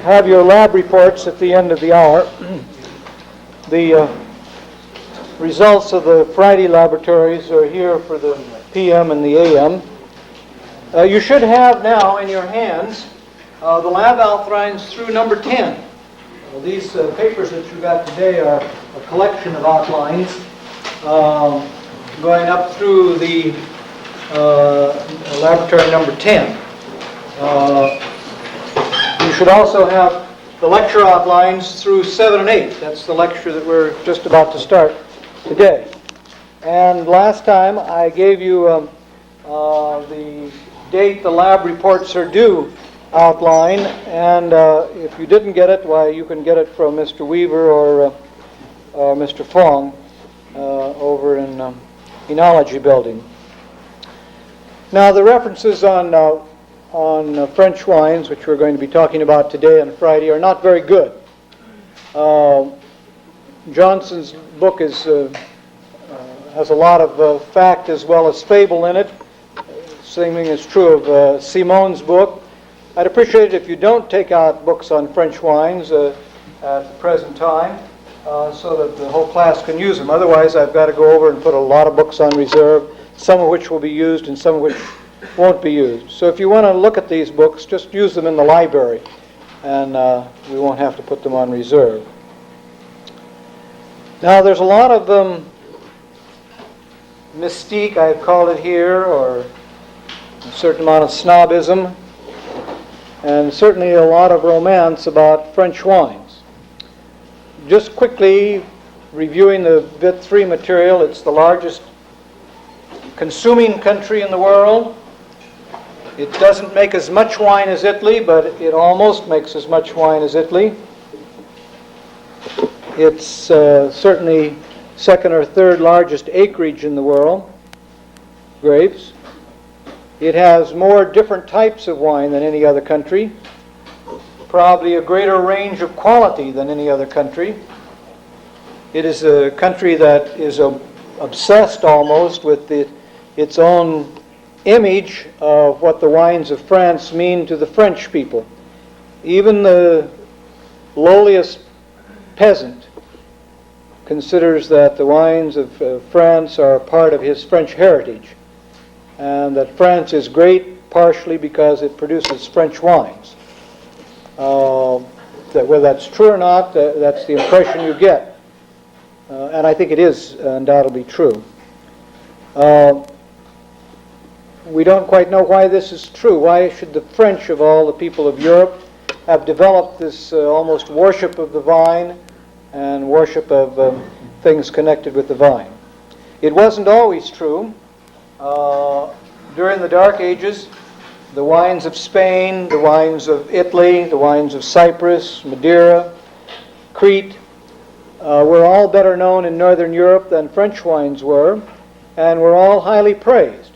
Have your lab reports at the end of the hour. The results of the Friday laboratories are here for the PM and the AM. You should have now in your hands the lab outlines through number 10. These papers that you got today are a collection of outlines going up through the laboratory number 10. You should also have the lecture outlines through 7 and 8. That's the lecture that we're just about to start today. And last time I gave you the date the lab reports are due outline, and if you didn't get it, why, you can get it from Mr. Weaver or Mr. Fong over in Enology building. Now the references on French wines, which we're going to be talking about today on Friday, are not very good. Johnson's book has a lot of fact as well as fable in it. Same thing is true of Simon's book. I'd appreciate it if you don't take out books on French wines at the present time so that the whole class can use them. Otherwise, I've got to go over and put a lot of books on reserve, some of which will be used and some of which won't be used. So if you want to look at these books, just use them in the library, and we won't have to put them on reserve. Now, there's a lot of mystique, I've called it here, or a certain amount of snobism, and certainly a lot of romance about French wines. Just quickly reviewing the VIT3 material, it's the largest consuming country in the world. It doesn't make as much wine as Italy, but it almost makes as much wine as Italy. It's certainly second or third largest acreage in the world, grapes. It has more different types of wine than any other country, probably a greater range of quality than any other country. It is a country that is obsessed almost with its own image of what the wines of France mean to the French people. Even the lowliest peasant considers that the wines of France are a part of his French heritage, and that France is great partially because it produces French wines. That whether that's true or not, that's the impression you get. And I think it is undoubtedly true. We don't quite know why this is true. Why should the French, of all the people of Europe, have developed this almost worship of the vine and worship of things connected with the vine? It wasn't always true. During the Dark Ages, the wines of Spain, the wines of Italy, the wines of Cyprus, Madeira, Crete, were all better known in Northern Europe than French wines were, and were all highly praised.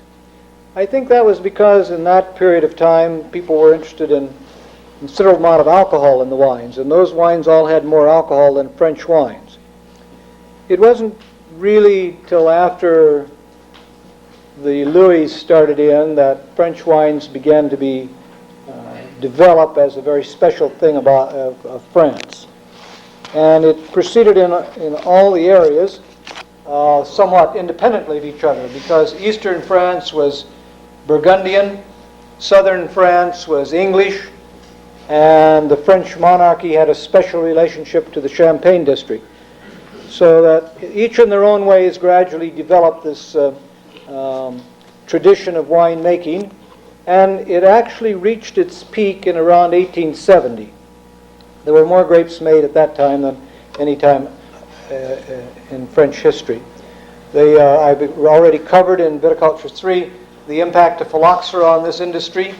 I think that was because in that period of time people were interested in a considerable amount of alcohol in the wines, and those wines all had more alcohol than French wines. It wasn't really till after the Louis started in that French wines began to be developed as a very special thing of France. And it proceeded in all the areas somewhat independently of each other, because Eastern France was Burgundian, Southern France was English, and the French monarchy had a special relationship to the Champagne district. So that each in their own ways gradually developed this tradition of winemaking, and it actually reached its peak in around 1870. There were more grapes made at that time than any time in French history. I've already covered in Viticulture 3 the impact of phylloxera on this industry,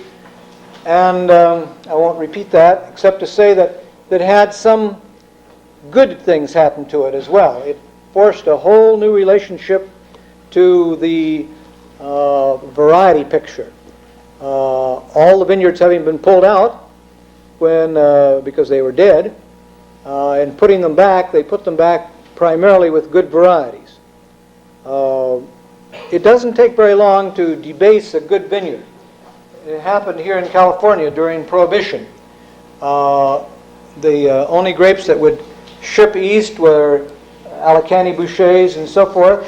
and I won't repeat that except to say that it had some good things happen to it as well. It forced a whole new relationship to the variety picture. All the vineyards having been pulled out because they were dead, and putting them back, they put them back primarily with good varieties. It doesn't take very long to debase a good vineyard. it happened here in California during Prohibition. The only grapes that would ship east were Alicante Bouchers and so forth,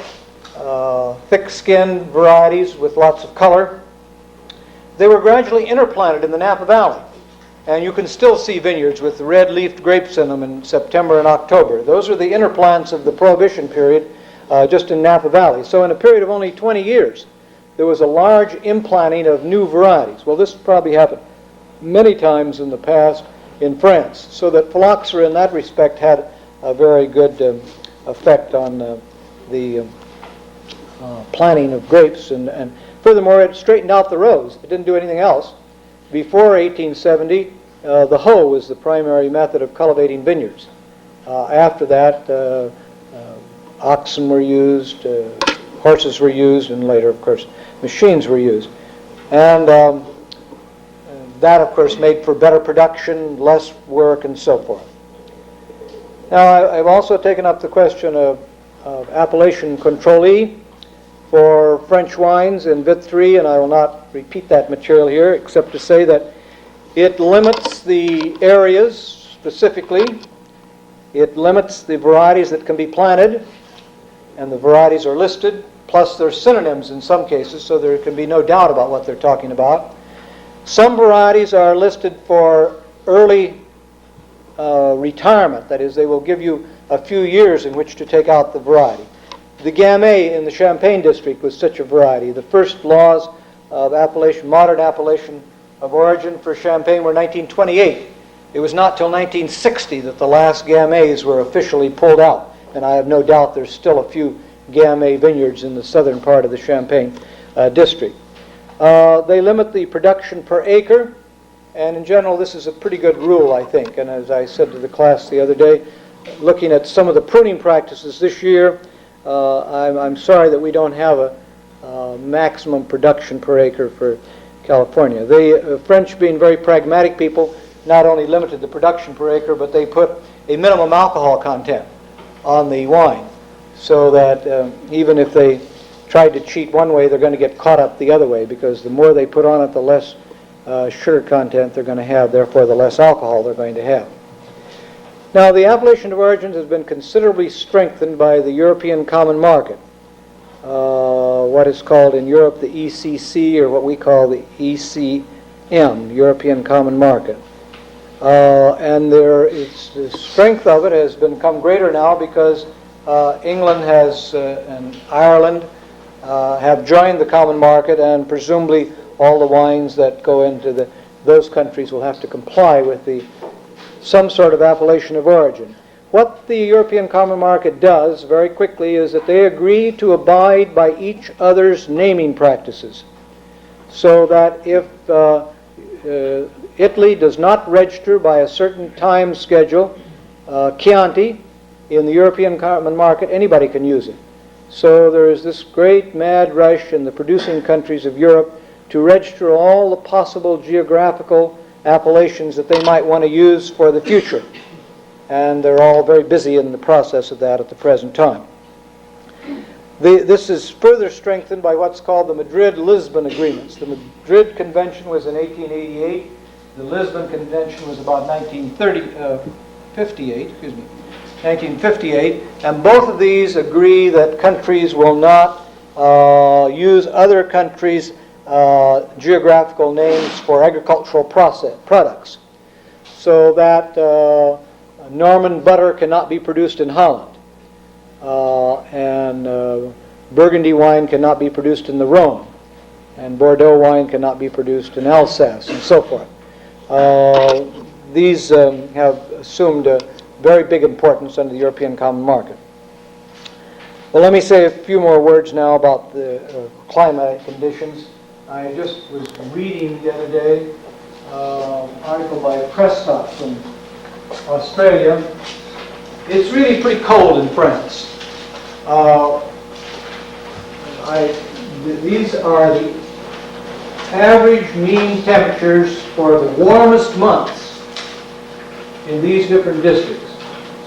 thick-skinned varieties with lots of color. They were gradually interplanted in the Napa Valley, and you can still see vineyards with red-leafed grapes in them in September and October. Those are the interplants of the Prohibition period just in Napa Valley. So in a period of only 20 years, there was a large implanting of new varieties. Well, this probably happened many times in the past in France, so that phylloxera in that respect had a very good effect on the planting of grapes, and furthermore, it straightened out the rows. It didn't do anything else. Before 1870, the hoe was the primary method of cultivating vineyards. After that, oxen were used, horses were used, and later, of course, machines were used. And that, of course, made for better production, less work, and so forth. Now, I've also taken up the question of appellation contrôlée for French wines in Vit 3, and I will not repeat that material here, except to say that it limits the areas specifically. It limits the varieties that can be planted, and the varieties are listed, plus they're synonyms in some cases, so there can be no doubt about what they're talking about. Some varieties are listed for early retirement. That is, they will give you a few years in which to take out the variety. The Gamay in the Champagne district was such a variety. The first laws of appellation, modern appellation of origin for Champagne were 1928. It was not till 1960 that the last Gamays were officially pulled out, and I have no doubt there's still a few Gamay vineyards in the southern part of the Champagne district. They limit the production per acre, and in general this is a pretty good rule, I think. And as I said to the class the other day, looking at some of the pruning practices this year, I'm sorry that we don't have a maximum production per acre for California. The French, being very pragmatic people, not only limited the production per acre, but they put a minimum alcohol content on the wine, so that even if they tried to cheat one way, they're going to get caught up the other way, because the more they put on it, the less sugar content they're going to have, therefore the less alcohol they're going to have. Now, the appellation of origins has been considerably strengthened by the European Common Market, what is called in Europe the ECC, or what we call the ECM, European Common Market. And the strength of it has become greater now because England and Ireland have joined the common market, and presumably all the wines that go into those countries will have to comply with some sort of appellation of origin. What the European Common Market does very quickly is that they agree to abide by each other's naming practices, so that if Italy does not register by a certain time schedule Chianti in the European Common Market, anybody can use it. So there is this great mad rush in the producing countries of Europe to register all the possible geographical appellations that they might want to use for the future. And they're all very busy in the process of that at the present time. This is further strengthened by what's called the Madrid-Lisbon agreements. The Madrid Convention was in 1888. The Lisbon Convention was about 1958, and both of these agree that countries will not use other countries' geographical names for agricultural products, so that Norman butter cannot be produced in Holland, and Burgundy wine cannot be produced in the Rhone, and Bordeaux wine cannot be produced in Alsace, and so forth. These have assumed a very big importance under the European Common Market. Well, let me say a few more words now about the climatic conditions. I just was reading the other day an article by Prescott from Australia. It's really pretty cold in France. These are the average mean temperatures for the warmest months in these different districts.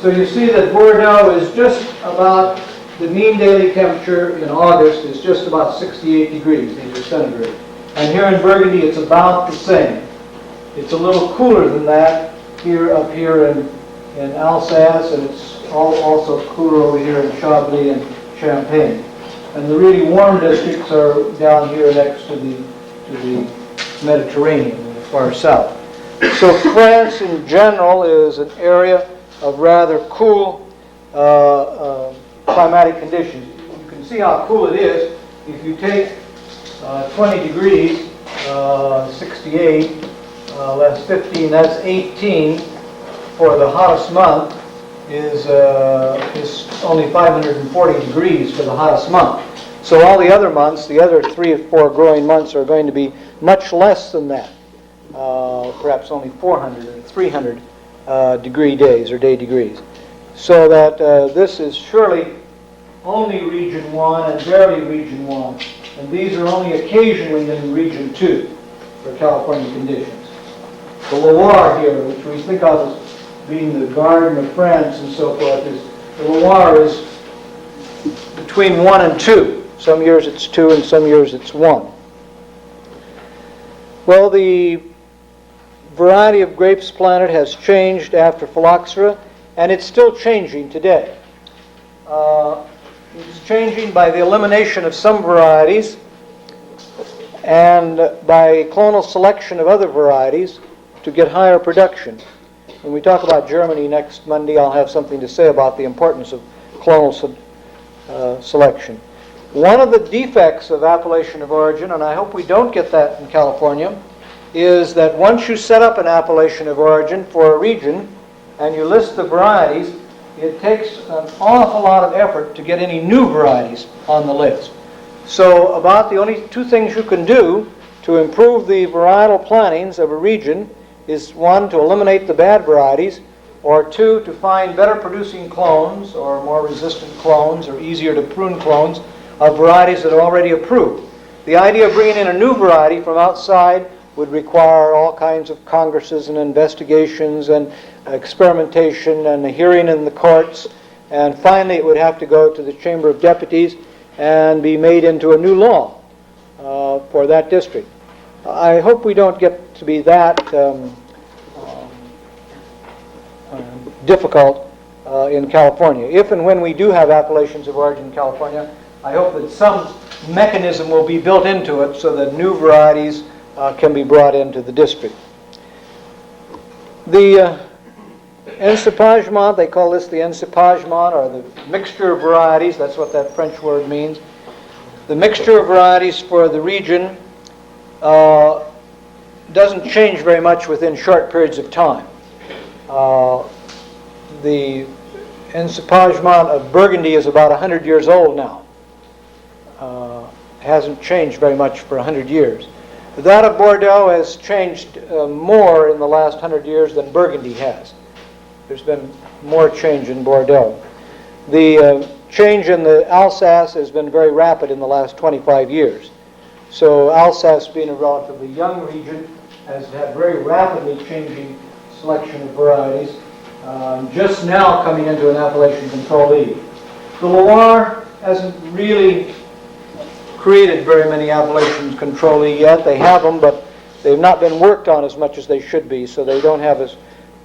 So you see that Bordeaux is just about, the mean daily temperature in August is just about 68 degrees centigrade. And here in Burgundy, it's about the same. It's a little cooler than that up here in Alsace, and it's also cooler over here in Chablis and Champagne. And the really warm districts are down here next to the Mediterranean, in the far south. So France in general is an area of rather cool climatic conditions. You can see how cool it is if you take 20 degrees, 68, less 15, that's 18 for the hottest month, is only 540 degrees for the hottest month. So all the other months, the other 3 or 4 growing months, are going to be much less than that. Perhaps only 400 or 300 degree days or day degrees. So that this is surely only region 1 and barely region 1. And these are only occasionally in region 2 for California conditions. The Loire here, which we think of as being the garden of France and so forth, the Loire is between 1 and 2. Some years it's 2 and some years it's 1. Well, the variety of grapes planted has changed after phylloxera, and it's still changing today. It's changing by the elimination of some varieties and by clonal selection of other varieties to get higher production. When we talk about Germany next Monday, I'll have something to say about the importance of clonal selection. One of the defects of appellation of origin, and I hope we don't get that in California, is that once you set up an appellation of origin for a region and you list the varieties, it takes an awful lot of effort to get any new varieties on the list. So about the only 2 things you can do to improve the varietal plantings of a region is 1, to eliminate the bad varieties, or 2, to find better producing clones or more resistant clones or easier to prune clones of varieties that are already approved. The idea of bringing in a new variety from outside would require all kinds of congresses and investigations and experimentation and a hearing in the courts, and finally it would have to go to the Chamber of Deputies and be made into a new law for that district. I hope we don't get to be that difficult in California. If and when we do have appellations of origin in California, I hope that some mechanism will be built into it so that new varieties can be brought into the district. The encépagement, they call this the encépagement, or the mixture of varieties. That's what that French word means. The mixture of varieties for the region doesn't change very much within short periods of time. The encépagement of Burgundy is about 100 years old now. Hasn't changed very much for 100 years. That of Bordeaux has changed more in the last 100 years than Burgundy has. There's been more change in Bordeaux. The change in the Alsace has been very rapid in the last 25 years. So Alsace, being a relatively young region, has had very rapidly changing selection of varieties, just now coming into an appellation controllee. The Loire hasn't really created very many appellation controllee yet. They have them, but they've not been worked on as much as they should be, so they don't have as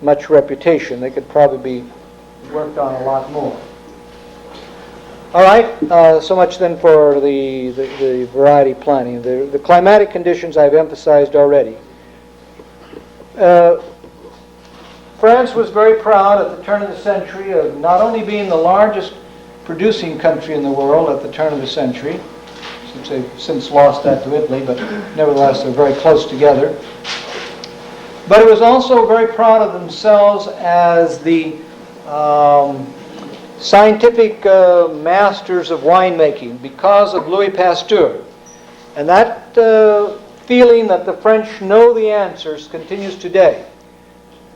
much reputation. They could probably be worked on a lot more. All right, so much then for the variety planting. The climatic conditions I've emphasized already. France was very proud at the turn of the century of not only being the largest producing country in the world at the turn of the century, since they've since lost that to Italy, but nevertheless they're very close together, but it was also very proud of themselves as the scientific masters of winemaking because of Louis Pasteur. And that feeling that the French know the answers continues today.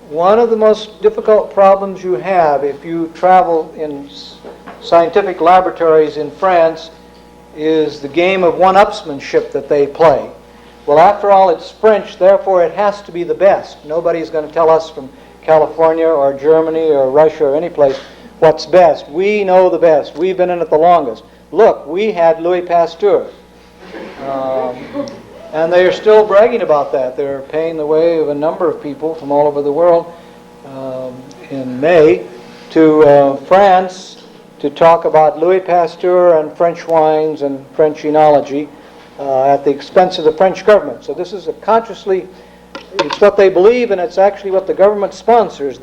One of the most difficult problems you have if you travel in scientific laboratories in France is the game of one-upsmanship that they play. Well, after all, it's French, therefore it has to be the best. Nobody's going to tell us from California or Germany or Russia or any place what's best. We know the best. We've been in it the longest. Look, we had Louis Pasteur. And they are still bragging about that. They're paying the way of a number of people from all over the world in May to France to talk about Louis Pasteur and French wines and French enology at the expense of the French government. So this is a consciously, it's what they believe, and it's actually what the government sponsors.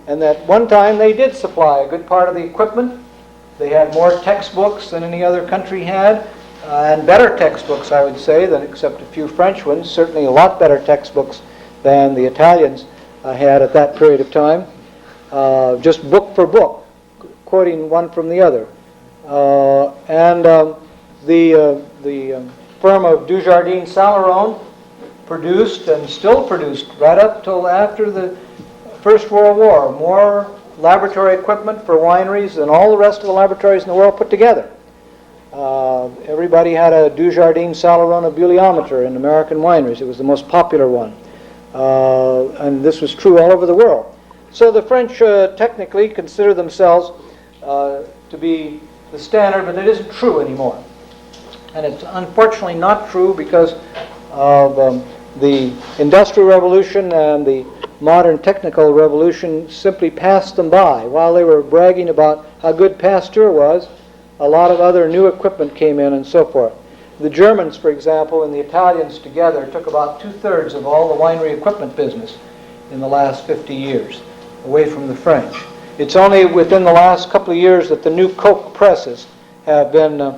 And that one time they did supply a good part of the equipment. They had more textbooks than any other country had, and better textbooks, I would say, than except a few French ones. Certainly a lot better textbooks than the Italians had at that period of time. Just book for book, quoting one from the other. The firm of Dujardin Salaron produced and still produced right up till after the First World War more laboratory equipment for wineries than all the rest of the laboratories in the world put together. Everybody had a Dujardin Salaron abuleometer in American wineries. It was the most popular one. And this was true all over the world. So the French technically consider themselves to be the standard, but it isn't true anymore. And it's unfortunately not true because of the Industrial Revolution and the modern technical revolution simply passed them by. While they were bragging about how good Pasteur was, a lot of other new equipment came in and so forth. The Germans, for example, and the Italians together took about 2/3 of all the winery equipment business in the last 50 years, away from the French. It's only within the last couple of years that the new Coke presses have been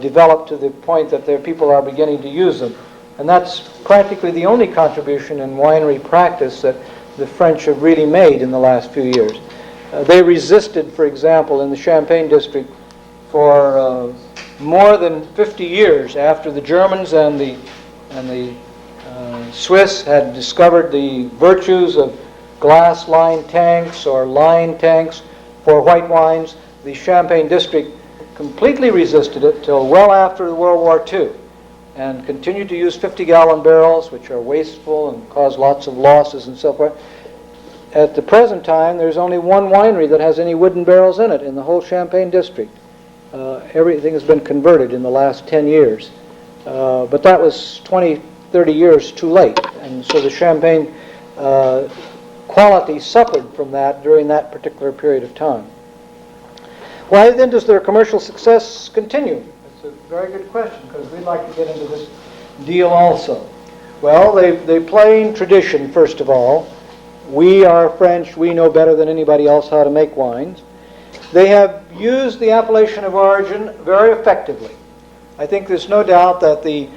developed to the point that their people are beginning to use them. And that's practically the only contribution in winery practice that the French have really made in the last few years. They resisted, for example, in the Champagne district for more than 50 years after the Germans and the Swiss had discovered the virtues of glass-lined tanks or lined tanks for white wines. The Champagne district completely resisted it till well after World War II and continued to use 50-gallon barrels, which are wasteful and cause lots of losses and so forth. At the present time, there's only one winery that has any wooden barrels in it in the whole Champagne district. Everything has been converted in the last 10 years. But that was 20, 30 years too late. And so the Champagne quality suffered from that during that particular period of time. Why then does their commercial success continue? That's a very good question, because we'd like to get into this deal also. Well, they play in tradition, first of all. We are French. We know better than anybody else how to make wines. They have used the appellation of origin very effectively. I think there's no doubt that the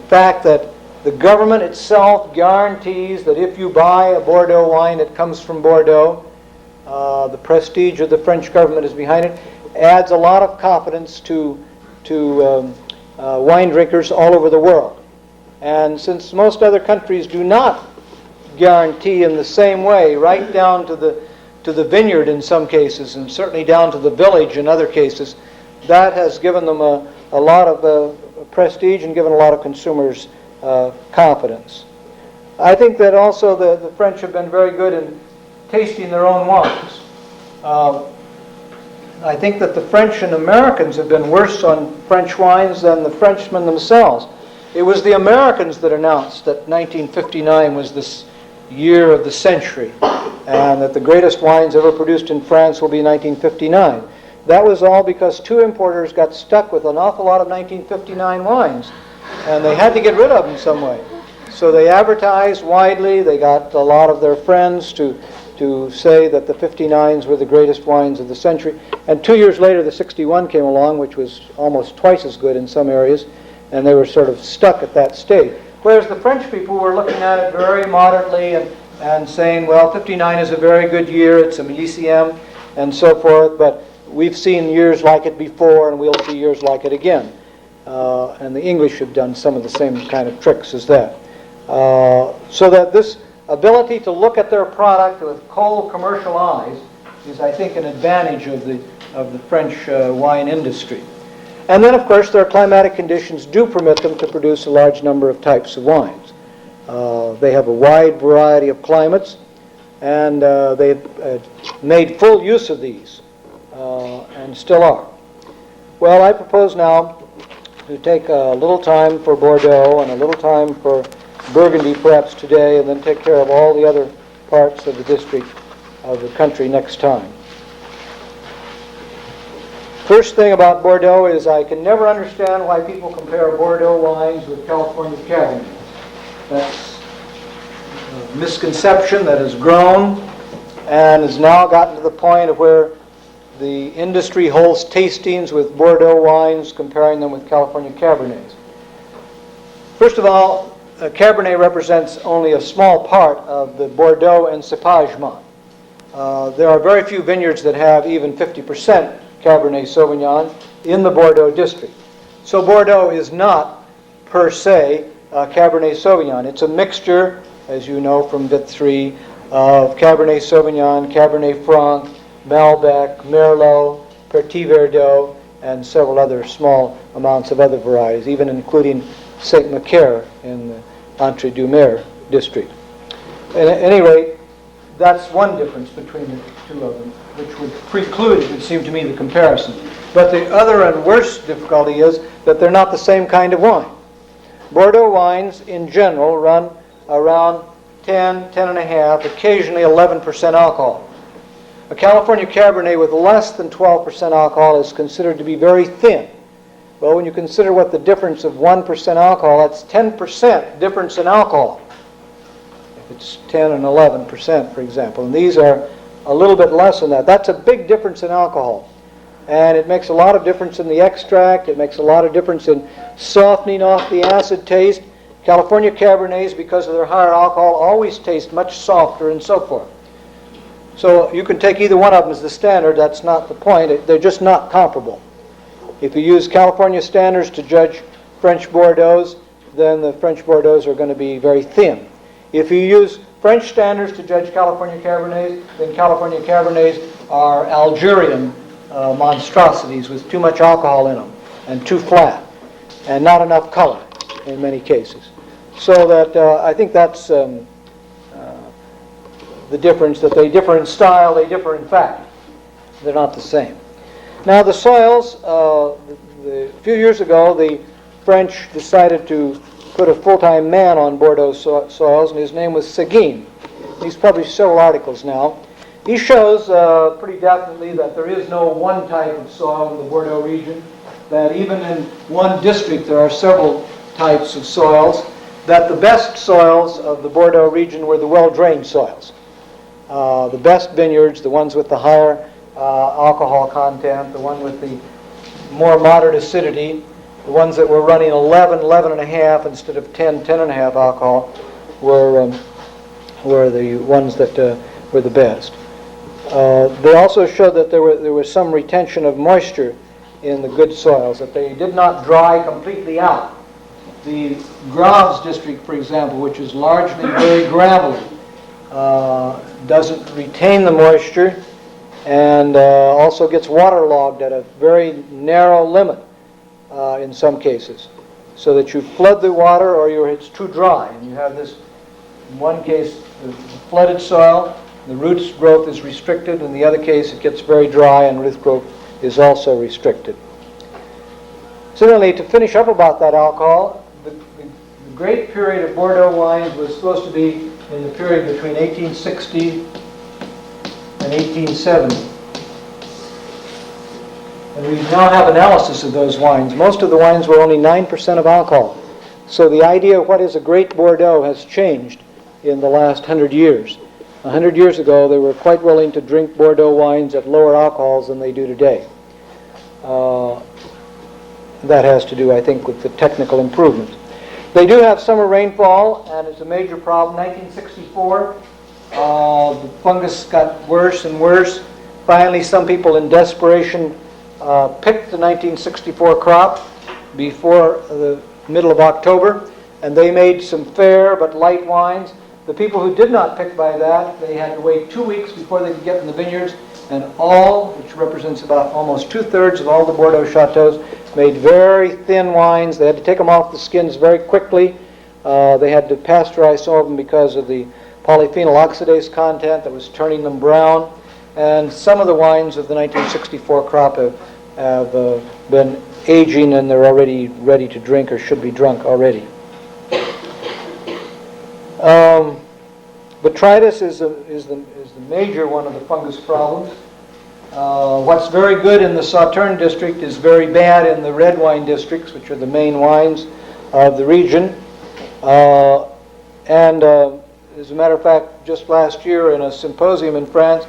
fact that the government itself guarantees that if you buy a Bordeaux wine, it comes from Bordeaux. The prestige of the French government is behind it, adds a lot of confidence to wine drinkers all over the world. And since most other countries do not guarantee in the same way, right down to the vineyard in some cases, and certainly down to the village in other cases, that has given them a lot of prestige and given a lot of consumers confidence. I think that also the French have been very good in tasting their own wines. I think that the French and Americans have been worse on French wines than the Frenchmen themselves. It was the Americans that announced that 1959 was this year of the century, and that the greatest wines ever produced in France will be 1959. That was all because two importers got stuck with an awful lot of 1959 wines, and they had to get rid of them some way. So they advertised widely. They got a lot of their friends to say that the 59s were the greatest wines of the century. And 2 years later, the 61 came along, which was almost twice as good in some areas, and they were sort of stuck at that stage. Whereas the French people were looking at it very moderately and saying, well, 59 is a very good year, it's a millésime, and so forth, but we've seen years like it before, and we'll see years like it again. And the English have done some of the same kind of tricks as that. So that this ability to look at their product with cold commercial eyes is, I think, an advantage of the French wine industry. And then, of course, their climatic conditions do permit them to produce a large number of types of wines. They have a wide variety of climates, and they've made full use of these, and still are. Well, I propose now to take a little time for Bordeaux and a little time for Burgundy perhaps today, and then take care of all the other parts of the district of the country next time. First thing about Bordeaux is I can never understand why people compare Bordeaux wines with California Cabernet. That's a misconception that has grown and has now gotten to the point of where the industry holds tastings with Bordeaux wines, comparing them with California Cabernets. First of all, Cabernet represents only a small part of the Bordeaux and Cepagement. There are very few vineyards that have even 50% Cabernet Sauvignon in the Bordeaux district. So Bordeaux is not, per se, Cabernet Sauvignon. It's a mixture, as you know from Vit 3, of Cabernet Sauvignon, Cabernet Franc, Malbec, Merlot, Petit Verdot, and several other small amounts of other varieties, even including Saint Macaire in the Entre-deux-Mers district. At any rate, that's one difference between the two of them, which would preclude, it would seem to me, the comparison. But the other and worse difficulty is that they're not the same kind of wine. Bordeaux wines, in general, run around 10, 10.5, occasionally 11% alcohol. A California Cabernet with less than 12% alcohol is considered to be very thin. Well, when you consider what the difference of 1% alcohol, that's 10% difference in alcohol. If it's 10 and 11%, for example. And these are a little bit less than that. That's a big difference in alcohol. And it makes a lot of difference in the extract. It makes a lot of difference in softening off the acid taste. California Cabernets, because of their higher alcohol, always taste much softer and so forth. So you can take either one of them as the standard. That's not the point. They're just not comparable. If you use California standards to judge French Bordeaux, then the French Bordeaux are going to be very thin. If you use French standards to judge California Cabernets, then California Cabernets are Algerian monstrosities with too much alcohol in them and too flat and not enough color in many cases. So that I think that's the difference, that they differ in style, they differ in fact. They're not the same. Now the soils, a few years ago the French decided to put a full-time man on Bordeaux soils, and his name was Seguin. He's published several articles now. He shows pretty definitely that there is no one type of soil in the Bordeaux region, that even in one district there are several types of soils, that the best soils of the Bordeaux region were the well-drained soils. The best vineyards, the ones with the higher alcohol content, the one with the more moderate acidity, the ones that were running 11, 11.5 instead of 10, 10.5 alcohol were the ones that were the best. They also showed that there was some retention of moisture in the good soils, that they did not dry completely out. The Graves district, for example, which is largely very gravelly, doesn't retain the moisture and also gets waterlogged at a very narrow limit in some cases, so that you flood the water or it's too dry. And you have this, in one case, the flooded soil, the roots growth is restricted. In the other case, it gets very dry and root growth is also restricted. Similarly, to finish up about that alcohol, the great period of Bordeaux wines was supposed to be in the period between 1860 and 1870. And we now have analysis of those wines. Most of the wines were only 9% of alcohol. So the idea of what is a great Bordeaux has changed in the last 100 years. 100 years ago, they were quite willing to drink Bordeaux wines at lower alcohols than they do today. That has to do, I think, with the technical improvements. They do have summer rainfall, and it's a major problem. 1964, the fungus got worse and worse. Finally, some people in desperation picked the 1964 crop before the middle of October, and they made some fair but light wines. The people who did not pick by that, they had to wait 2 weeks before they could get in the vineyards, and all, which represents about almost 2/3 of all the Bordeaux chateaux, made very thin wines. They had to take them off the skins very quickly. They had to pasteurize some of them because of the polyphenol oxidase content that was turning them brown. And some of the wines of the 1964 crop have been aging and they're already ready to drink or should be drunk already. Botrytis is the major one of the fungus problems. What's very good in the Sauterne district is very bad in the red wine districts, which are the main wines of the region. As a matter of fact, just last year in a symposium in France,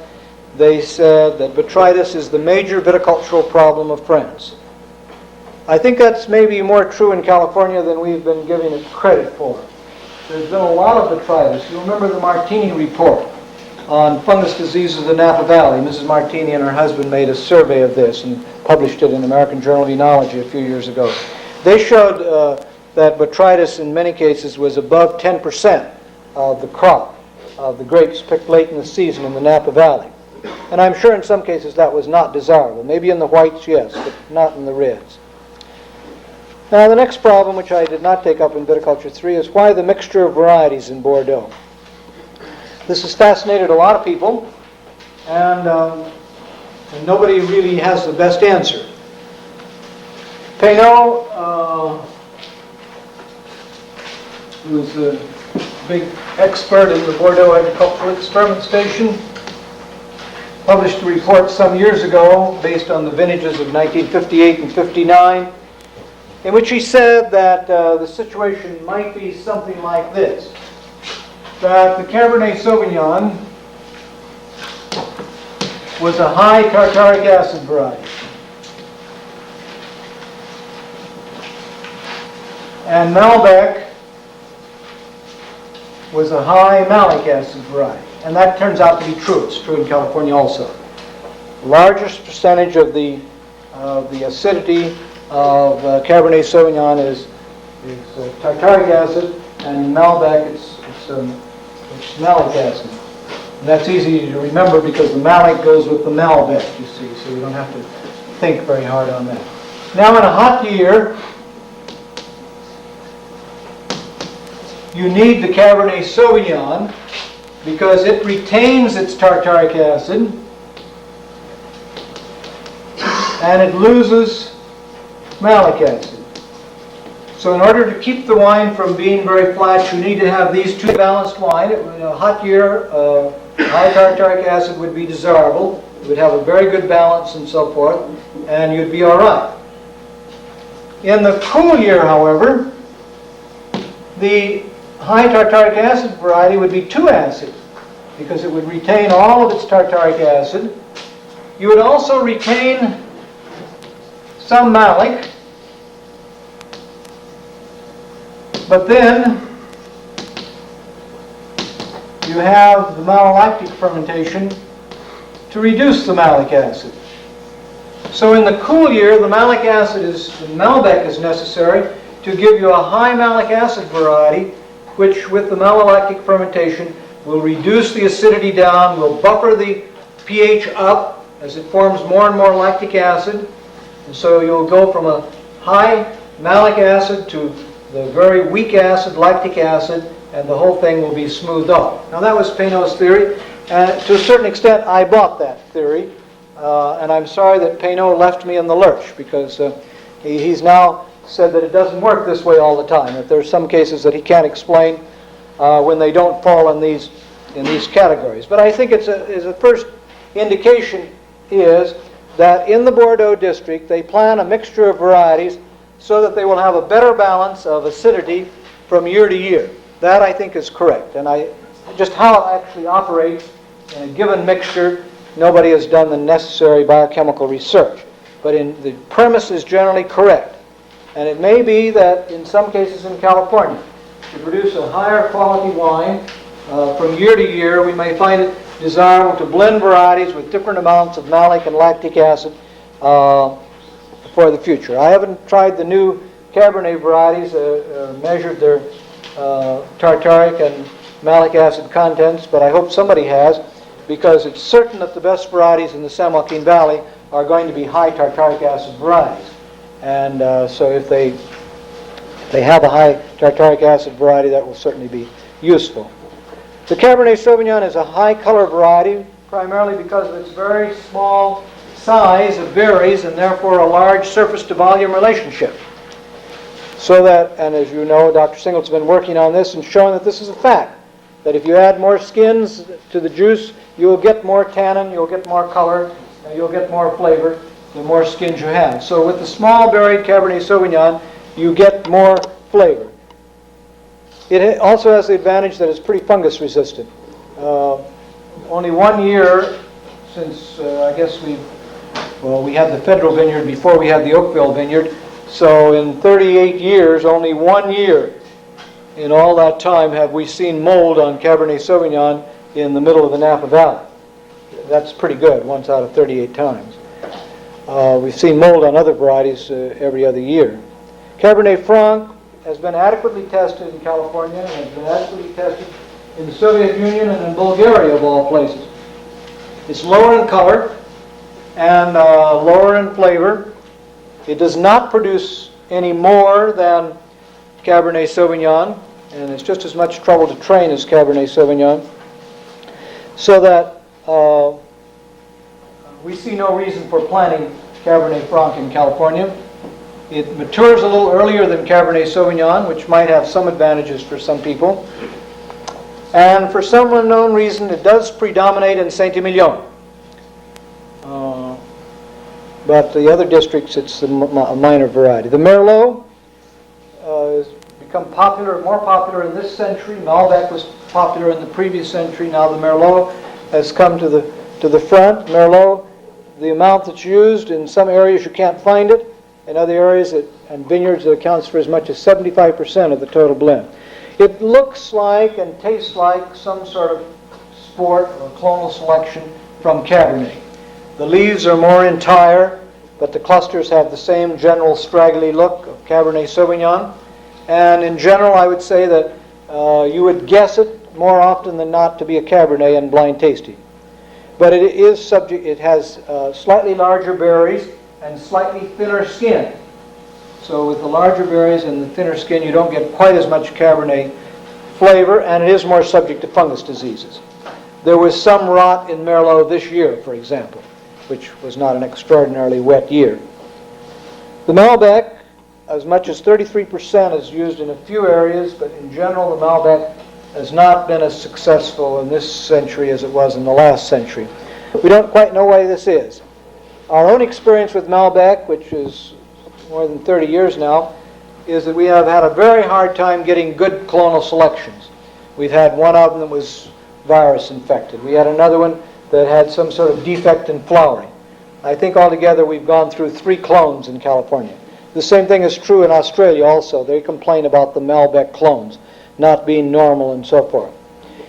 they said that Botrytis is the major viticultural problem of France. I think that's maybe more true in California than we've been giving it credit for. There's been a lot of Botrytis. You remember the Martini report on fungus diseases of the Napa Valley. Mrs. Martini and her husband made a survey of this and published it in American Journal of Enology a few years ago. They showed that Botrytis in many cases was above 10% of the crop of the grapes picked late in the season in the Napa Valley. And I'm sure in some cases that was not desirable. Maybe in the whites, yes, but not in the reds. Now the next problem, which I did not take up in Viticulture 3, is why the mixture of varieties in Bordeaux. This has fascinated a lot of people, and nobody really has the best answer. Peynaud, who is a big expert in the Bordeaux Agricultural Experiment Station, published a report some years ago based on the vintages of 1958 and 59, in which he said that the situation might be something like this: that the Cabernet Sauvignon was a high tartaric acid variety, and Malbec was a high malic acid variety. And that turns out to be true. It's true in California also. The largest percentage of the acidity of Cabernet Sauvignon is tartaric acid, and in Malbec it's malic acid. And that's easy to remember because the malic goes with the Malbec, you see, so you don't have to think very hard on that. Now in a hot year, you need the Cabernet Sauvignon because it retains its tartaric acid and it loses malic acid. So in order to keep the wine from being very flat, you need to have these two balanced wine. In a hot year, high tartaric acid would be desirable. It would have a very good balance and so forth, and you'd be all right. In the cool year, however, the high tartaric acid variety would be too acid because it would retain all of its tartaric acid. You would also retain some malic, but then you have the malolactic fermentation to reduce the malic acid. So in the cool year, the Malbec is necessary to give you a high malic acid variety, which with the malolactic fermentation will reduce the acidity down, will buffer the pH up as it forms more and more lactic acid. And so you'll go from a high malic acid to the very weak acid, lactic acid, and the whole thing will be smoothed off. Now that was Peynaud's theory. To a certain extent, I bought that theory. And I'm sorry that Peynaud left me in the lurch because he's now said that it doesn't work this way all the time, that there are some cases that he can't explain when they don't fall in these categories. But I think it's a first indication is that in the Bordeaux district they plan a mixture of varieties so that they will have a better balance of acidity from year to year. That I think is correct. And just how it actually operates in a given mixture, nobody has done the necessary biochemical research. But the premise is generally correct. And it may be that in some cases in California, to produce a higher quality wine from year to year, we may find it desirable to blend varieties with different amounts of malic and lactic acid for the future. I haven't tried the new Cabernet varieties, measured their tartaric and malic acid contents, but I hope somebody has, because it's certain that the best varieties in the San Joaquin Valley are going to be high tartaric acid varieties. And so if they have a high tartaric acid variety, that will certainly be useful. The Cabernet Sauvignon is a high color variety, primarily because of its very small size of berries and therefore a large surface to volume relationship. So that, and as you know, Dr. Singleton's been working on this and showing that this is a fact, that if you add more skins to the juice, you'll get more tannin, you'll get more color, and you'll get more flavor the more skins you have. So with the small berried Cabernet Sauvignon, you get more flavor. It also has the advantage that it's pretty fungus resistant. Only 1 year since, I guess we had the Federal Vineyard before we had the Oakville Vineyard. So in 38 years, only 1 year in all that time have we seen mold on Cabernet Sauvignon in the middle of the Napa Valley. That's pretty good, once out of 38 times. We've seen mold on other varieties every other year. Cabernet Franc has been adequately tested in California and has been adequately tested in the Soviet Union and in Bulgaria, of all places. It's lower in color and lower in flavor. It does not produce any more than Cabernet Sauvignon, and it's just as much trouble to train as Cabernet Sauvignon. So that we see no reason for planting Cabernet Franc in California. It matures a little earlier than Cabernet Sauvignon, which might have some advantages for some people. And for some unknown reason, it does predominate in Saint-Emilion. But the other districts, it's a minor variety. The Merlot has become more popular in this century. Malbec was popular in the previous century. Now the Merlot has come to the front. Merlot, the amount that's used, in some areas you can't find it. In other areas and vineyards, it accounts for as much as 75% of the total blend. It looks like and tastes like some sort of sport or clonal selection from Cabernet. The leaves are more entire, but the clusters have the same general straggly look of Cabernet Sauvignon. And in general, I would say that you would guess it more often than not to be a Cabernet in blind tasting. But it has slightly larger berries and slightly thinner skin. So with the larger berries and the thinner skin, you don't get quite as much Cabernet flavor, and it is more subject to fungus diseases. There was some rot in Merlot this year, for example, which was not an extraordinarily wet year. The Malbec, as much as 33% is used in a few areas, but in general the Malbec has not been as successful in this century as it was in the last century. We don't quite know why this is. Our own experience with Malbec, which is more than 30 years now, is that we have had a very hard time getting good clonal selections. We've had one of them that was virus infected. We had another one that had some sort of defect in flowering. I think altogether we've gone through 3 clones in California. The same thing is true in Australia also. They complain about the Malbec clones not being normal and so forth.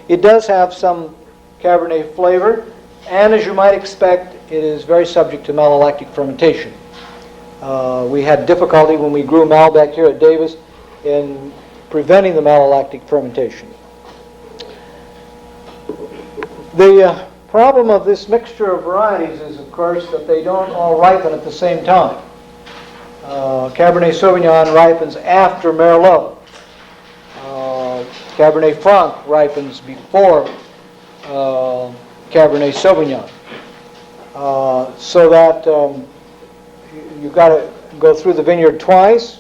It does have some Cabernet flavor, and as you might expect, it is very subject to malolactic fermentation. We had difficulty when we grew Malbec here at Davis in preventing the malolactic fermentation. The problem of this mixture of varieties is, of course, that they don't all ripen at the same time. Cabernet Sauvignon ripens after Merlot. Cabernet Franc ripens before Cabernet Sauvignon. So that you've got to go through the vineyard twice,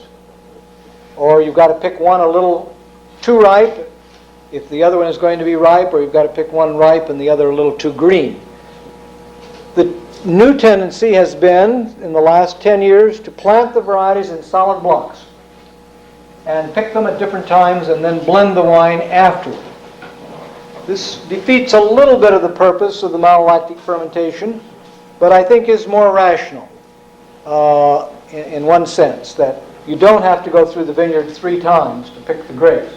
or you've got to pick one a little too ripe if the other one is going to be ripe, or you've got to pick one ripe and the other a little too green. The new tendency has been, in the last 10 years, to plant the varieties in solid blocks and pick them at different times and then blend the wine afterward. This defeats a little bit of the purpose of the malolactic fermentation, but I think is more rational in one sense, that you don't have to go through the vineyard 3 times to pick the grapes.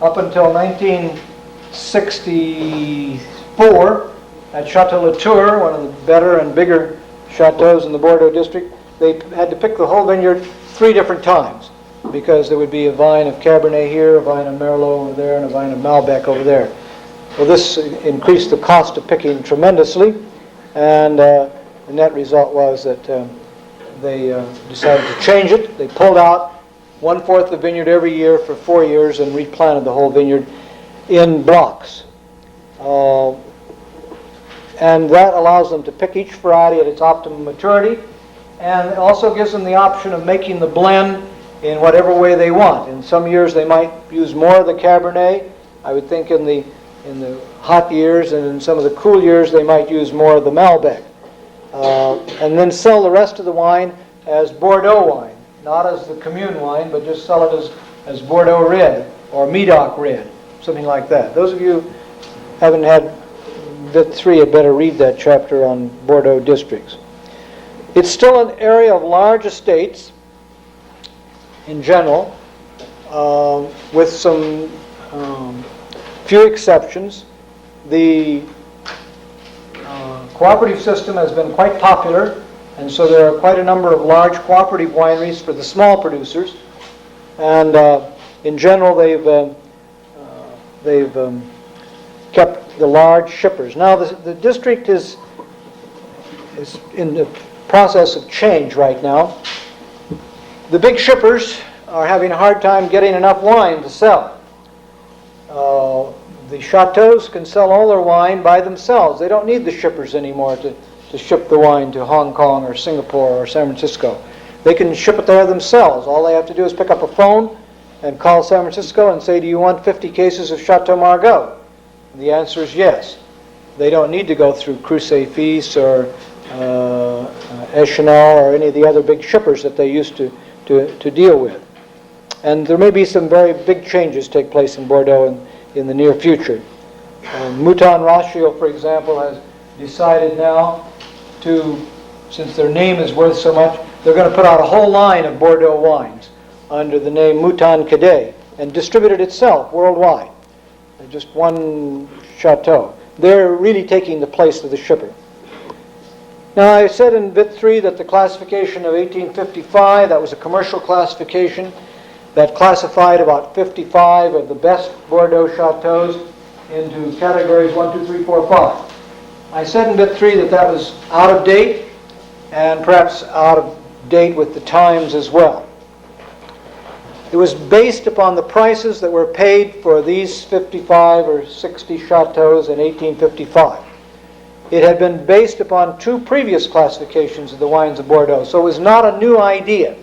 Up until 1964, at Chateau Latour, one of the better and bigger chateaus in the Bordeaux district, they had to pick the whole vineyard 3 different times, because there would be a vine of Cabernet here, a vine of Merlot over there, and a vine of Malbec over there. Well, this increased the cost of picking tremendously, and the net result was that they decided to change it. They pulled out 1/4 the vineyard every year for 4 years and replanted the whole vineyard in blocks. and that allows them to pick each variety at its optimum maturity, and it also gives them the option of making the blend in whatever way they want. In some years they might use more of the Cabernet. I would think in the hot years, and in some of the cool years they might use more of the Malbec. And then sell the rest of the wine as Bordeaux wine, not as the commune wine, but just sell it as Bordeaux Red or Medoc Red, something like that. Those of you who haven't had Vit 3 had better read that chapter on Bordeaux districts. It's still an area of large estates in general, with some few exceptions. The cooperative system has been quite popular, and so there are quite a number of large cooperative wineries for the small producers. And in general, they've kept the large shippers. Now, the district is in the process of change right now. The big shippers are having a hard time getting enough wine to sell. The chateaus can sell all their wine by themselves. They don't need the shippers anymore to ship the wine to Hong Kong or Singapore or San Francisco. They can ship it there themselves. All they have to do is pick up a phone and call San Francisco and say, do you want 50 cases of Chateau Margaux? And the answer is yes. They don't need to go through Cruce Fils or Echanel or any of the other big shippers that they used to deal with. And there may be some very big changes take place in Bordeaux in the near future. Mouton Rothschild, for example, has decided now to, since their name is worth so much, they're going to put out a whole line of Bordeaux wines under the name Mouton Cadet and distribute it itself worldwide. Just one chateau. They're really taking the place of the shipper. Now, I said in Vit 3 that the classification of 1855, that was a commercial classification that classified about 55 of the best Bordeaux chateaus into categories 1, 2, 3, 4, 5. I said in Vit 3 that that was out of date, and perhaps out of date with the times as well. It was based upon the prices that were paid for these 55 or 60 chateaus in 1855. It had been based upon two previous classifications of the wines of Bordeaux, so it was not a new idea.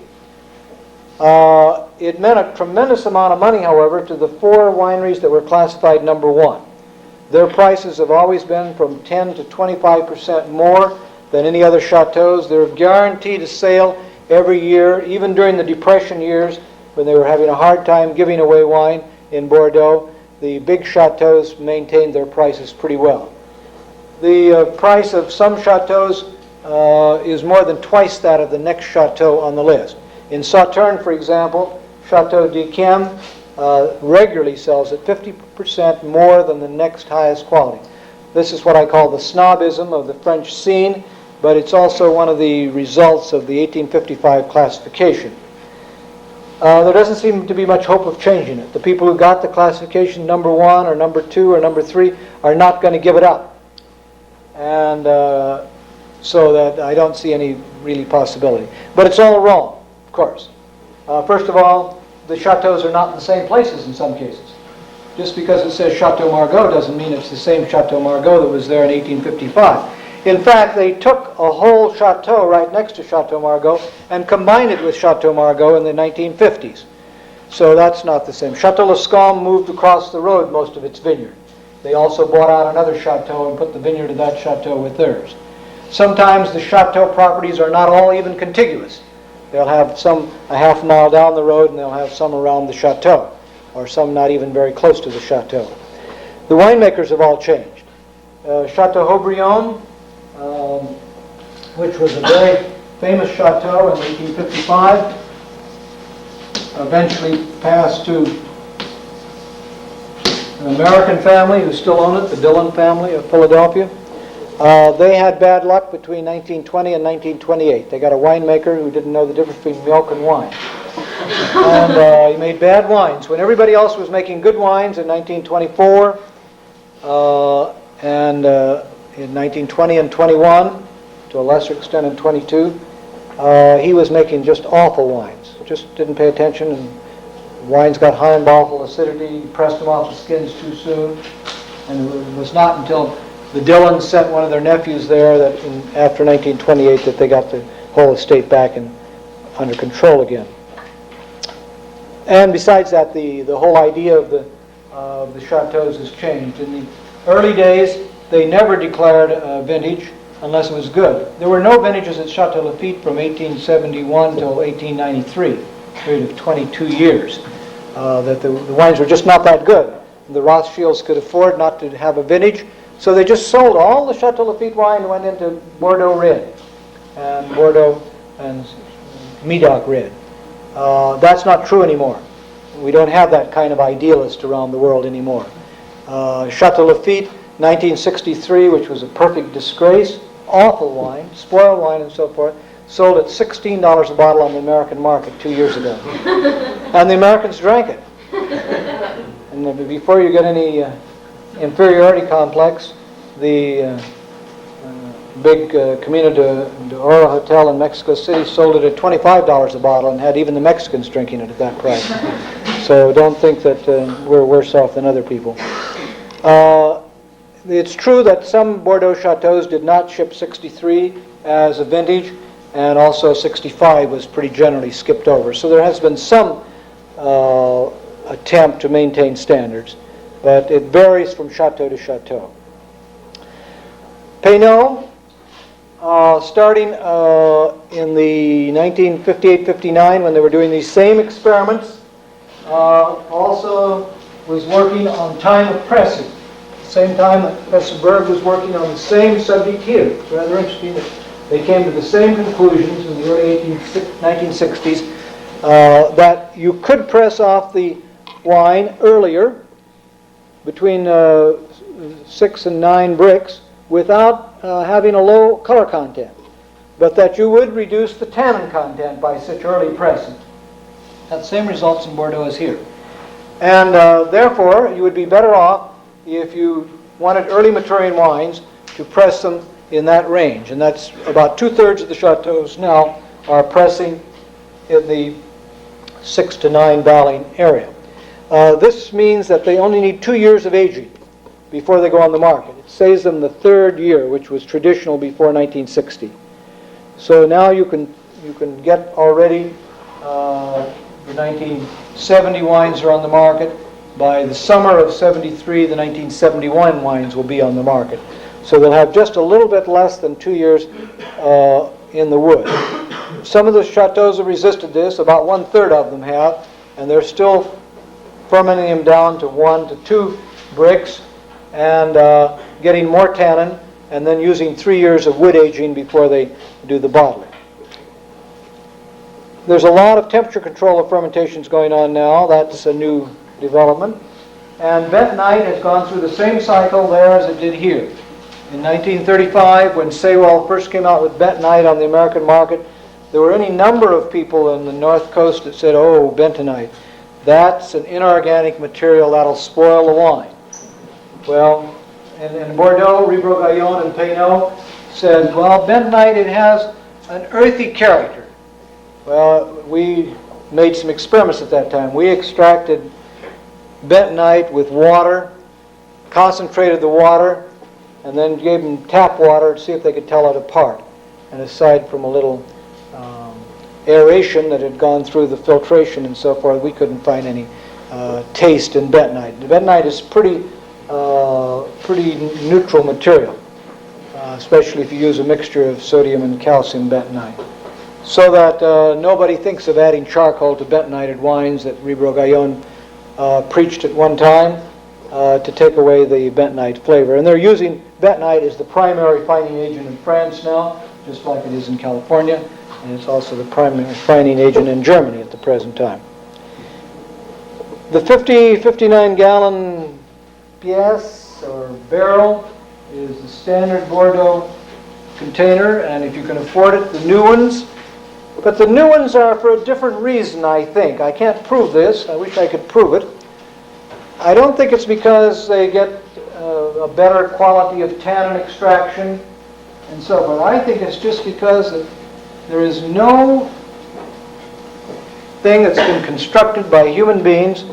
It meant a tremendous amount of money, however, to the four wineries that were classified number 1. Their prices have always been from 10 to 25% more than any other chateaus. They're guaranteed a sale every year, even during the Depression years when they were having a hard time giving away wine in Bordeaux. The big chateaus maintained their prices pretty well. The price of some chateaus is more than twice that of the next chateau on the list. In Sauternes, for example, Chateau d'Yquem regularly sells at 50% more than the next highest quality. This is what I call the snobism of the French scene, but it's also one of the results of the 1855 classification. There doesn't seem to be much hope of changing it. The people who got the classification number 1 or number 2 or number 3 are not going to give it up. And so that I don't see any really possibility. But it's all wrong, of course. First of all, the chateaus are not in the same places in some cases. Just because it says Chateau Margaux doesn't mean it's the same Chateau Margaux that was there in 1855. In fact, they took a whole chateau right next to Chateau Margaux and combined it with Chateau Margaux in the 1950s. So that's not the same. Chateau Lescombe moved across the road most of its vineyard. They also bought out another chateau and put the vineyard of that chateau with theirs. Sometimes the chateau properties are not all even contiguous. They'll have some a half mile down the road, and they'll have some around the chateau, or some not even very close to the chateau. The winemakers have all changed. Chateau Haut-Brion, which was a very famous chateau in 1855, eventually passed to an American family who still own it, the Dillon family of Philadelphia. They had bad luck between 1920 and 1928. They got a winemaker who didn't know the difference between milk and wine. And he made bad wines. When everybody else was making good wines in 1924, and in 1920 and 21, to a lesser extent in 22, he was making just awful wines. Just didn't pay attention, and wines got high in bottle acidity, pressed them off the skins too soon, and it was not until the Dillons sent one of their nephews there that after 1928 that they got the whole estate back under control again. And besides that, the whole idea of the chateaus has changed. In the early days, they never declared a vintage unless it was good. There were no vintages at Chateau Lafite from 1871 till 1893, a period of 22 years. That the wines were just not that good. The Rothschilds could afford not to have a vintage, so they just sold all the Chateau Lafite wine and went into Bordeaux Red and Bordeaux and Medoc Red. That's not true anymore. We don't have that kind of idealist around the world anymore. Chateau Lafite, 1963, which was a perfect disgrace, awful wine, spoiled wine and so forth, sold at $16 a bottle on the American market 2 years ago. And the Americans drank it. And before you get any inferiority complex, the big Camino de Oro Hotel in Mexico City sold it at $25 a bottle and had even the Mexicans drinking it at that price. So don't think that we're worse off than other people. It's true that some Bordeaux chateaus did not ship 63 as a vintage, and also 65 was pretty generally skipped over. So there has been some attempt to maintain standards, but it varies from chateau to chateau. Pinot, starting in the 1958-59 when they were doing these same experiments, also was working on time of pressing. Same time that Professor Berg was working on the same subject here. It's rather interesting that they came to the same conclusions in the early 1960s that you could press off the wine earlier, between 6 and 9 bricks, without having a low color content, but that you would reduce the tannin content by such early pressing. That same results in Bordeaux as here. And therefore, you would be better off if you wanted early maturing wines to press them in that range. And that's about 2/3 of the chateaus now are pressing in the 6 to 9 barreling area. This means that they only need 2 years of aging before they go on the market. It saves them the 3rd year, which was traditional before 1960. So now you can get already the 1970 wines are on the market. By the summer of 73, the 1971 wines will be on the market. So they'll have just a little bit less than 2 years in the wood. Some of the chateaus have resisted this, about 1/3 of them have, and they're still fermenting them down to 1 to 2 bricks and getting more tannin, and then using 3 years of wood aging before they do the bottling. There's a lot of temperature control of fermentations going on now. That's a new development. And bentonite has gone through the same cycle there as it did here. In 1935, when Sewell first came out with bentonite on the American market, there were any number of people on the North Coast that said, "Oh, bentonite, that's an inorganic material that'll spoil the wine." Well, in Bordeaux, Ribrogallon and Pinot said, "Well, bentonite, it has an earthy character." Well, we made some experiments at that time. We extracted bentonite with water, concentrated the water, and then gave them tap water to see if they could tell it apart. And aside from a little aeration that had gone through the filtration and so forth, we couldn't find any taste in bentonite. The bentonite is pretty neutral material, especially if you use a mixture of sodium and calcium bentonite. So that nobody thinks of adding charcoal to bentonited wines that Ribrogallon preached at one time to take away the bentonite flavor. And they're using bentonite as the primary fining agent in France now, just like it is in California, and it's also the primary fining agent in Germany at the present time. The 59 gallon pièce or barrel is the standard Bordeaux container, and if you can afford it, the new ones. But the new ones are for a different reason, I think. I can't prove this. I wish I could prove it. I don't think it's because they get a better quality of tannin extraction and so forth. I think it's just because there is no thing that's been constructed by human beings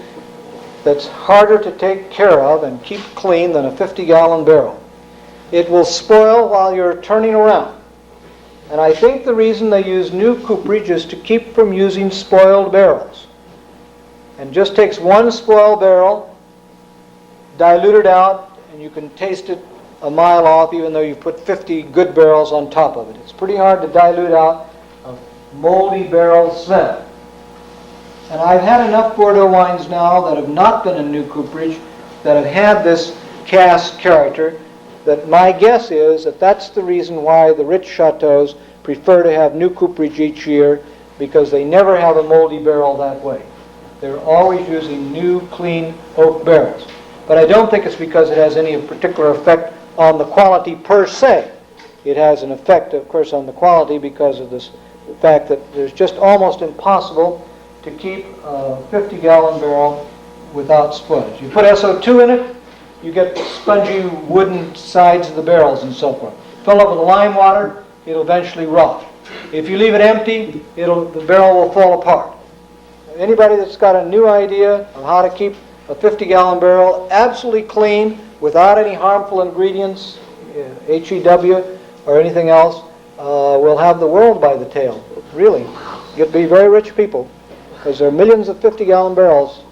that's harder to take care of and keep clean than a 50-gallon barrel. it will spoil while you're turning around. And I think the reason they use new cooperage is to keep from using spoiled barrels. And just takes one spoiled barrel, dilute it out, and you can taste it a mile off even though you put 50 good barrels on top of it. It's pretty hard to dilute out a moldy barrel smell. And I've had enough Bordeaux wines now that have not been in new cooperage that have had this cask character that my guess is that that's the reason why the rich chateaus prefer to have new cooperage each year, because they never have a moldy barrel that way. They're always using new, clean oak barrels. But I don't think it's because it has any particular effect on the quality per se. It has an effect, of course, on the quality because of this fact that it's just almost impossible to keep a 50-gallon barrel without spoilage. You put SO2 in it, you get spongy wooden sides of the barrels and so forth. Fill it with lime water, it'll eventually rot. If you leave it empty, the barrel will fall apart. Anybody that's got a new idea of how to keep a 50-gallon barrel absolutely clean without any harmful ingredients, HEW or anything else, will have the world by the tail. Really. You'd be very rich people, because there are millions of 50-gallon barrels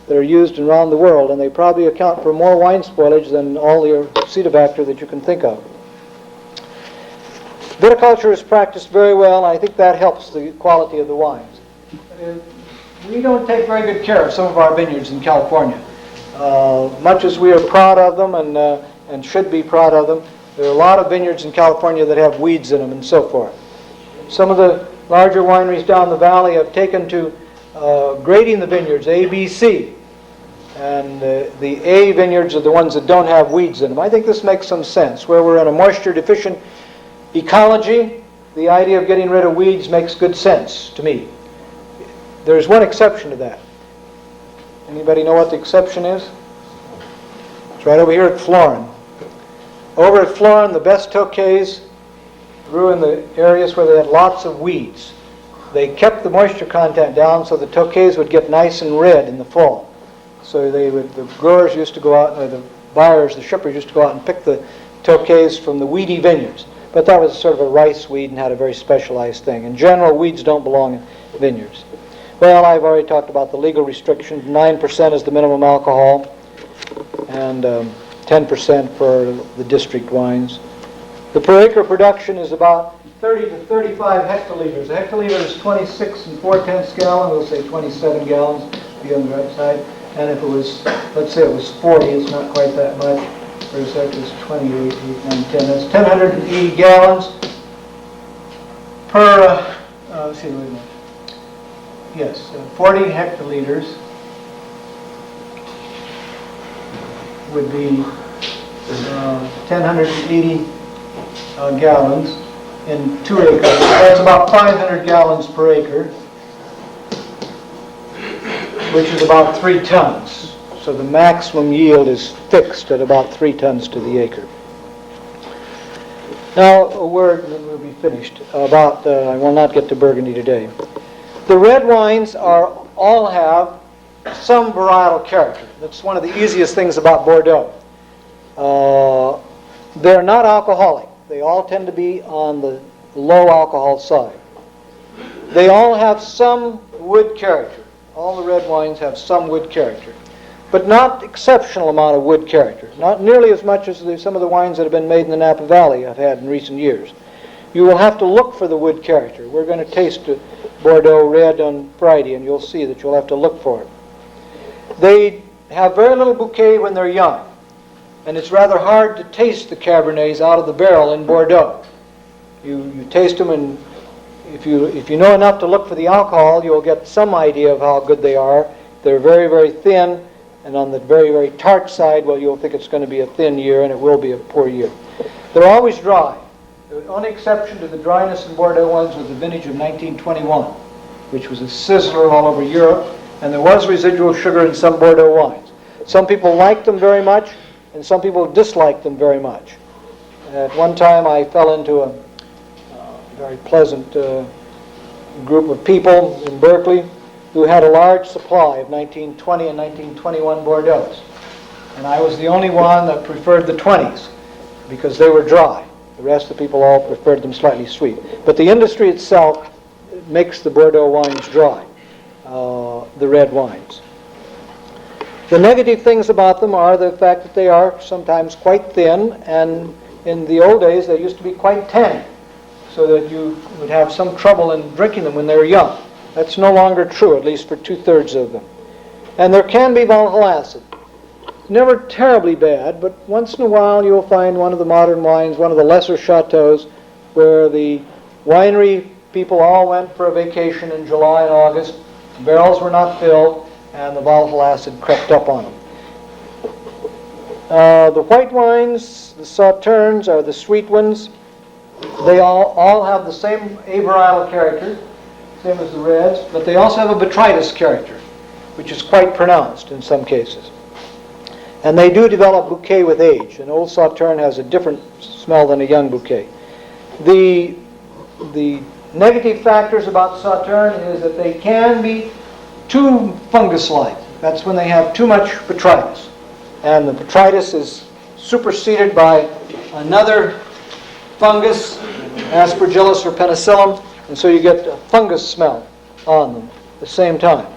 that are used around the world, and they probably account for more wine spoilage than all your Cetobacter that you can think of. Viticulture is practiced very well, and I think that helps the quality of the wines. We don't take very good care of some of our vineyards in California. Much as we are proud of them and should be proud of them, there are a lot of vineyards in California that have weeds in them and so forth. Some of the larger wineries down the valley have taken to grading the vineyards, A, B, C. And the A vineyards are the ones that don't have weeds in them. I think this makes some sense. Where we're in a moisture-deficient ecology, the idea of getting rid of weeds makes good sense to me. There's one exception to that. Anybody know what the exception is? It's right over here at Florin. Over at Florin, the best Tokais grew in the areas where they had lots of weeds. They kept the moisture content down so the Tokais would get nice and red in the fall. So the growers used to go out, or the buyers, the shippers used to go out and pick the Tokais from the weedy vineyards. But that was sort of a rice weed and had a very specialized thing. In general, weeds don't belong in vineyards. Well, I've already talked about the legal restrictions. 9% is the minimum alcohol, and 10% for the district wines. The per acre production is about 30 to 35 hectoliters. A hectoliter is 26 and 4/10 gallon. We'll say 27 gallons, be on the right side. And if it was, let's say it was 40, it's not quite that much. For a second, it's 28, 8, 9, 10. That's 1,080 gallons per, let's see, wait a minute. Yes, 40 hectoliters would be 1,080 gallons in 2 acres. That's about 500 gallons per acre, which is about 3 tons. So the maximum yield is fixed at about 3 tons to the acre. Now, a word, and then we'll be finished, about, I will not get to Burgundy today. The red wines all have some varietal character. That's one of the easiest things about Bordeaux. They're not alcoholic. They all tend to be on the low alcohol side. They all have some wood character. All the red wines have some wood character, but not exceptional amount of wood character. Not nearly as much as some of the wines that have been made in the Napa Valley have had in recent years. You will have to look for the wood character. We're going to taste Bordeaux Red on Friday, and you'll see that you'll have to look for it. They have very little bouquet when they're young, and it's rather hard to taste the Cabernets out of the barrel in Bordeaux. You taste them, and if you know enough to look for the alcohol, you'll get some idea of how good they are. They're very, very thin, and on the very, very tart side, well, you'll think it's going to be a thin year, and it will be a poor year. They're always dry. The only exception to the dryness in Bordeaux wines was the vintage of 1921, which was a sizzler all over Europe, and there was residual sugar in some Bordeaux wines. Some people liked them very much, and some people disliked them very much. At one time, I fell into a very pleasant group of people in Berkeley who had a large supply of 1920 and 1921 Bordeaux. And I was the only one that preferred the 20s. because they were dry. The rest of the people all preferred them slightly sweet. But the industry itself makes the Bordeaux wines dry, the red wines. The negative things about them are the fact that they are sometimes quite thin, and in the old days they used to be quite tangy, so that you would have some trouble in drinking them when they were young. That's no longer true, at least for 2/3 of them. And there can be volatile acid. Never terribly bad, but once in a while you'll find one of the modern wines, one of the lesser chateaus, where the winery people all went for a vacation in July and August, barrels were not filled, and the volatile acid crept up on them. The white wines, the sauternes, are the sweet ones. They all have the same avarietal character, same as the reds, but they also have a botrytis character, which is quite pronounced in some cases. And they do develop bouquet with age. An old sauterne has a different smell than a young bouquet. The negative factors about sauterne is that they can be too fungus-like. That's when they have too much botrytis. And the botrytis is superseded by another fungus, Aspergillus or penicillin, and so you get a fungus smell on them at the same time.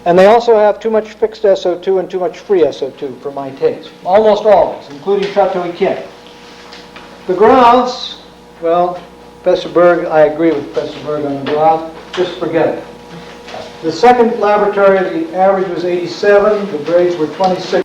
And they also have too much fixed SO2 and too much free SO2 for my taste. Almost always, including Chateau Yquem. The Graves, well, Professor Berg, I agree with Professor Berg on the Graves. Just forget it. The second laboratory, the average was 87. The grades were 26.